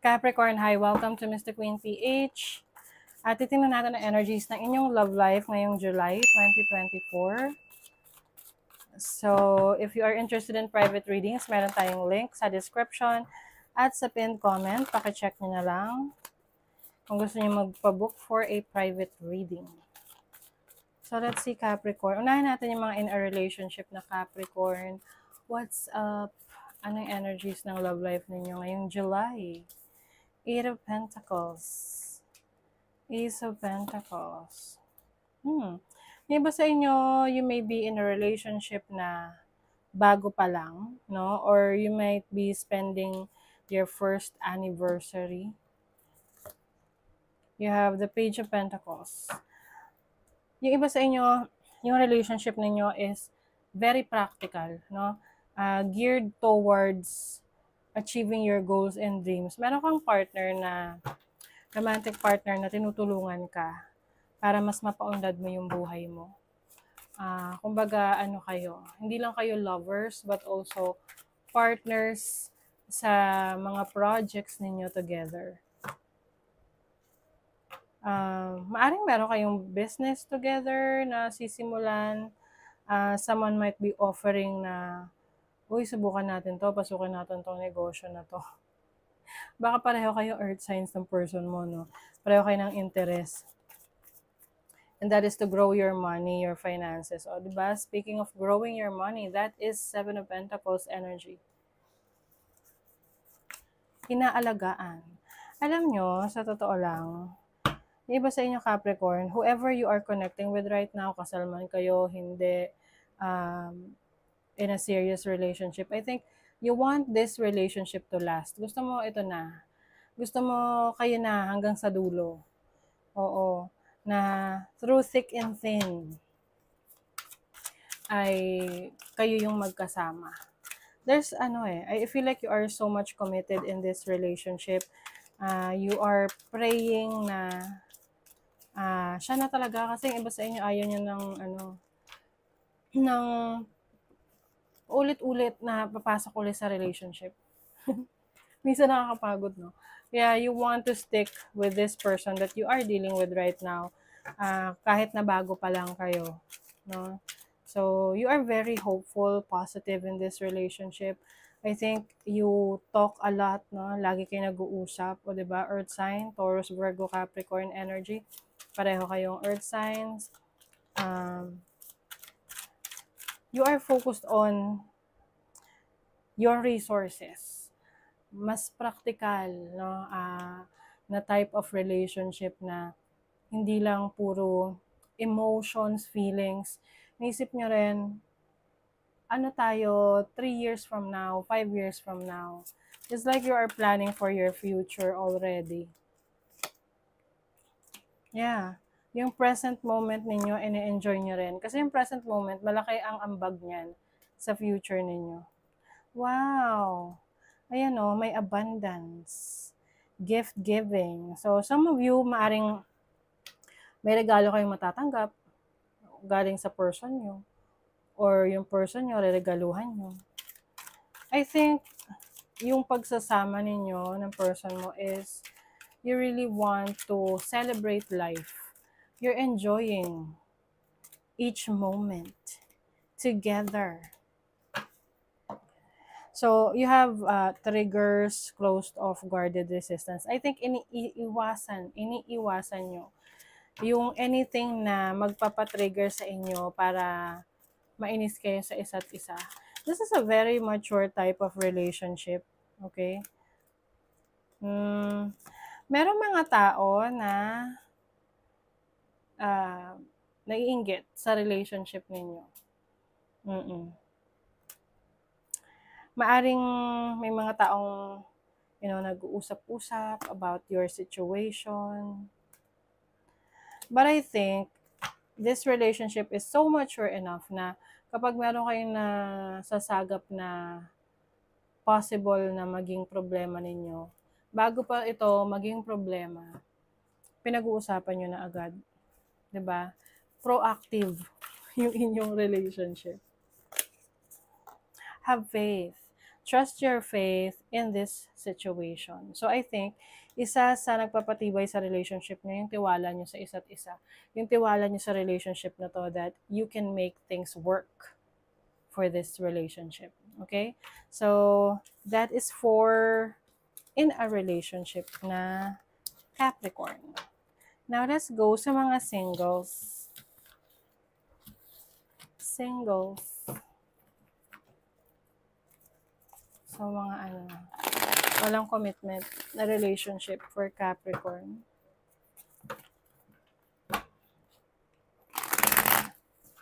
Capricorn, hi. Welcome to Mr. Queen PH. At titingnan natin ang energies ng inyong love life ngayong July 2024. So, if you are interested in private readings, meron tayong link sa description at sa pinned comment. Pakicheck nyo na lang kung gusto nyo magpa-book for a private reading. So, let's see Capricorn. Unahin natin yung mga in a relationship na Capricorn. What's up? Anong energies ng love life ninyo ngayong July? Eight of Pentacles. Ace of Pentacles. May iba sa inyo, you may be in a relationship na bago pa lang, no? Or you might be spending your first anniversary. You have the Page of Pentacles. Yung iba sa inyo, yung relationship ninyo is very practical, no? Geared towards achieving your goals and dreams. Meron kang partner na romantic partner na tinutulungan ka para mas mapaunlad mo yung buhay mo. Kumbaga, ano kayo, hindi lang kayo lovers, but also partners sa mga projects ninyo together. Maaring meron kayong business together na sisimulan. Someone might be offering na, uy, subukan natin to, pasukan natin tong negosyo na to. Baka pareho kayo earth signs ng person mo, no? Pareho kayo ng interest. And that is to grow your money, your finances. O, diba? Speaking of growing your money, that is Seven of Pentacles energy. Inaalagaan. Alam nyo, sa totoo lang, yung iba sa inyo Capricorn, whoever you are connecting with right now, kasal man kayo, hindi, in a serious relationship, I think you want this relationship to last. Gusto mo ito na. Gusto mo kayo na hanggang sa dulo. Oo. Na through thick and thin ay kayo yung magkasama. There's I feel like you are so much committed in this relationship. You are praying na siya na talaga, kasi yung iba sa inyo ayaw niya ng ulit-ulit na papasok ulit sa relationship. Minsan nakakapagod, no? Yeah, you want to stick with this person that you are dealing with right now, kahit na bago pa lang kayo, no? So, you are very hopeful, positive in this relationship. I think you talk a lot, no? Lagi kayo nag-uusap, o diba? Earth sign, Taurus, Virgo, Capricorn energy. Pareho kayong earth signs. You are focused on your resources. Mas practical, no? Na type of relationship na hindi lang puro emotions, feelings. Naisip nyo rin, ano tayo, 3 years from now, 5 years from now. It's like you are planning for your future already. Yeah. Yung present moment ninyo, ine-enjoy nyo rin. Kasi yung present moment, malaki ang ambag niyan sa future ninyo. Wow! Ayan o, may abundance. Gift giving. So, some of you, maaring may regalo kayong matatanggap galing sa person nyo. Or yung person nyo, reregaluhan nyo. I think, yung pagsasama ninyo ng person mo is, you really want to celebrate life. You're enjoying each moment together. So, you have triggers, closed off, guarded resistance. I think iniiwasan nyo yung anything na magpapatrigger sa inyo para mainis kayo sa isa't isa. This is a very mature type of relationship. Okay? Merong mga tao na naiinggit sa relationship ninyo. Maaring may mga taong nag-uusap-usap about your situation. But I think this relationship is so mature enough na kapag meron kayong nasasagap na possible na maging problema ninyo, bago pa ito maging problema, pinag-uusapan nyo na agad. 'Di ba? Proactive yung inyong relationship. Have faith. trust your faith in this situation. So I think, isa sa nagpapatibay sa relationship niyo yung tiwala niyo sa isa't isa. Yung tiwala niyo sa relationship na to that you can make things work for this relationship. Okay? So, that is for in a relationship na Capricorn. Now, let's go sa mga singles. Singles. So, mga walang commitment na relationship for Capricorn.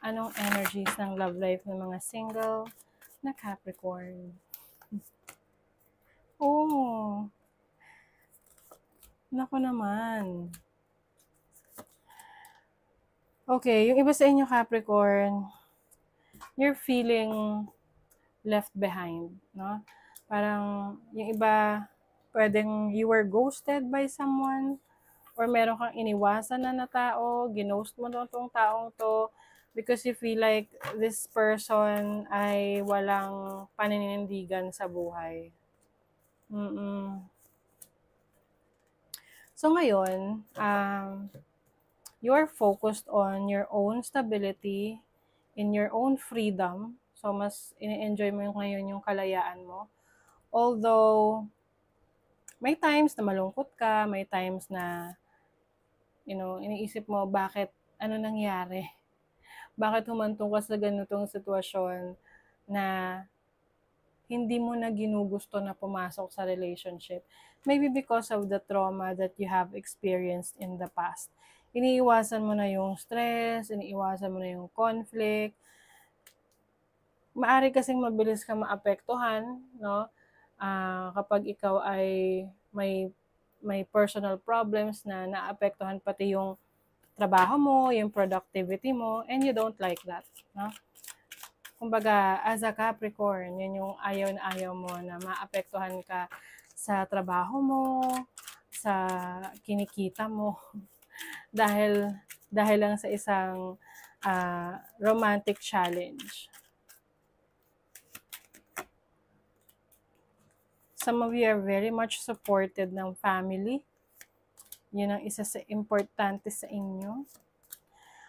Anong energies ng love life ng mga single na Capricorn? Oh, nako naman. Okay, yung iba sa inyo Capricorn, you're feeling left behind, no? Parang yung iba, pwedeng you were ghosted by someone, or meron kang iniwasan na tao, ginost mo tong taong to, because you feel like this person ay walang paninindigan sa buhay. So ngayon, you're focused on your own stability, in your own freedom. So mas ini-enjoy mo ngayon yung kalayaan mo. Although, may times na malungkot ka, may times na, iniisip mo, bakit, ano nangyari? Bakit humantong ka sa ganitong sitwasyon na hindi mo na ginugusto na pumasok sa relationship? Maybe because of the trauma that you have experienced in the past. Iniiwasan mo na yung stress, iniiwasan mo na yung conflict. Maari kasing mabilis kang maapektuhan, no? Kapag ikaw ay may personal problems na naapektuhan pati yung trabaho mo, yung productivity mo, and you don't like that, no? Kumbaga, as a Capricorn, yun yung ayaw na ayaw mo na maapektuhan ka sa trabaho mo, sa kinikita mo, dahil lang sa isang romantic challenge. Some of you are very much supported ng family. Yun ang isa sa importante sa inyo.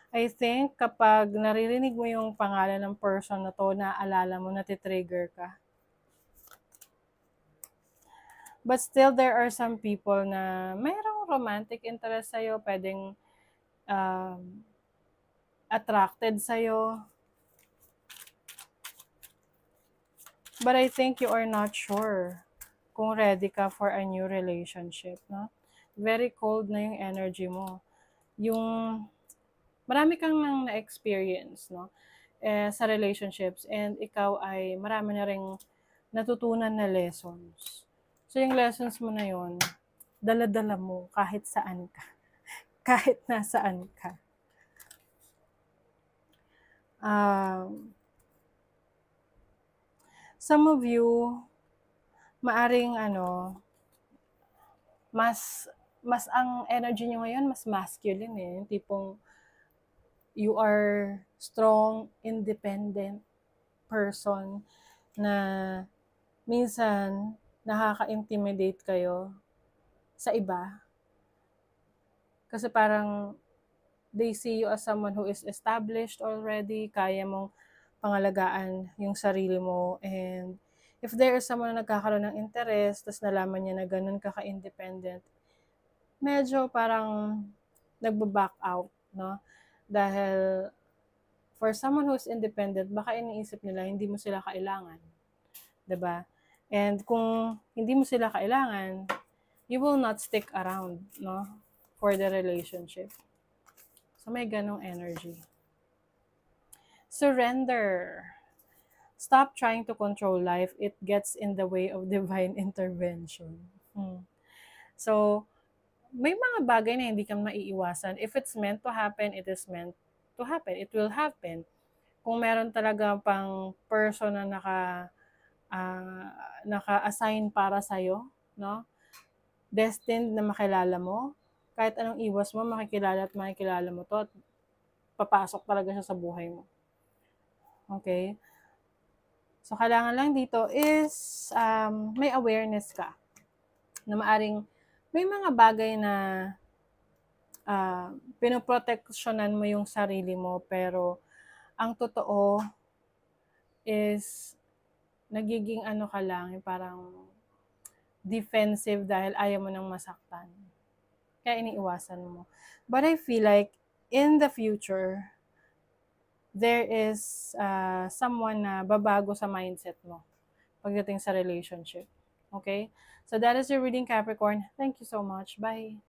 I think kapag naririnig mo yung pangalan ng person na to, naaalala mo, natitrigger ka. But still, there are some people na mayroong romantic interest sa'yo, pwedeng attracted sa'yo. But I think you are not sure kung ready ka for a new relationship, no? Very cold na yung energy mo. Yung marami kang nang na-experience, no? Sa relationships, and ikaw ay marami na ring natutunan na lessons. So yung lessons mo na yon, dala-dala mo kahit saan ka. Kahit nasaan ka. Some of you, maaring mas ang energy nyo ngayon, mas masculine eh. Yung tipong you are strong, independent person na minsan nakaka-intimidate kayo sa iba. Kasi parang they see you as someone who is established already, kaya mong pangalagaan yung sarili mo, and if there is someone na nagkakaroon ng interest, tapos nalaman niya na ganun ka ka-independent, medyo parang nagbaback out, no? Dahil for someone who's independent, baka iniisip nila hindi mo sila kailangan. 'Di ba? And kung hindi mo sila kailangan, you will not stick around, no? For the relationship. So may ganong energy. Surrender. Stop trying to control life. It gets in the way of divine intervention. So, may mga bagay na hindi ka maiiwasan. If it's meant to happen, it is meant to happen. It will happen. Kung meron talaga pang person na naka-assign para sa'yo, no? Destined na makilala mo, kahit anong iwas mo, makikilala mo to, at papasok talaga siya sa buhay mo. Okay? So, kailangan lang dito is may awareness ka na maaring may mga bagay na pinoproteksyonan mo yung sarili mo, pero ang totoo is nagiging ano ka lang, yung parang defensive dahil ayaw mo nang masaktan. Kaya iniiwasan mo. But I feel like in the future, there is someone na babago sa mindset mo pagdating sa relationship. Okay? So that is your reading, Capricorn. Thank you so much. Bye!